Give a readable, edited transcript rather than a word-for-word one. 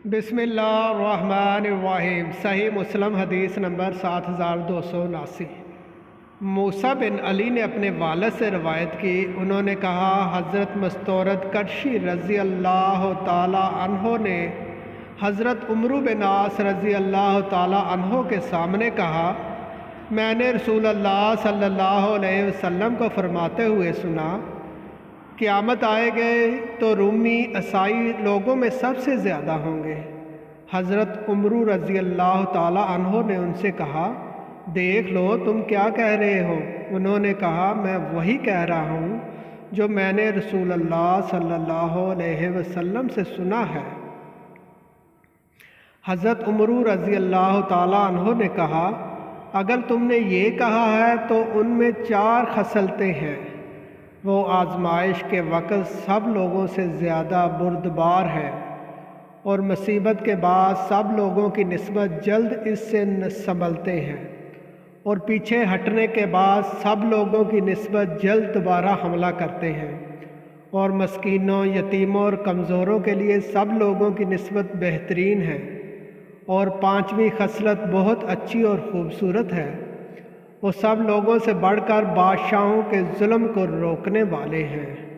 बिस्मिल्लाहिर्रहमानिर्रहीम। सही मुस्लिम हदीस नंबर 7279। मूसा बिन अली ने अपने वालिद से रवायत की, उन्होंने कहा, हज़रत मस्तौरद कटशी रज़ी अल्लाह ताला अन्हो ने हज़रत उमरू बिन आस रज़ी अल्लाह ताला अन्हो के सामने कहा, मैंने रसूल अल्लाह सल्लल्लाहु अलैहि वसल्लम को फरमाते हुए सुना, क़यामत आएगी तो रूमी ईसाई लोगों में सबसे ज़्यादा होंगे। हज़रत उमरू रज़ी अल्लाह ताला अन्हो ने उनसे कहा, देख लो तुम क्या कह रहे हो। उन्होंने कहा, मैं वही कह रहा हूँ जो मैंने रसूल अल्लाह सल्लल्लाहु अलैहि वसल्लम से सुना है। हज़रत उमरू रज़ी अल्लाह ताला अन्हो ने कहा, अगर तुमने ये कहा है तो उनमें 4 खसलतें हैं। वो आजमाइश के वक़्त सब लोगों से ज़्यादा बुर्दबार है और मुसीबत के बाद सब लोगों की निस्बत जल्द इससे संभलते हैं और पीछे हटने के बाद सब लोगों की निस्बत जल्द दोबारा हमला करते हैं और मस्कीनों, यतीमों और कमज़ोरों के लिए सब लोगों की निस्बत बेहतरीन है। और 5वीं खसलत बहुत अच्छी और ख़ूबसूरत है, वो सब लोगों से बढ़कर बादशाहों के जुल्म को रोकने वाले हैं।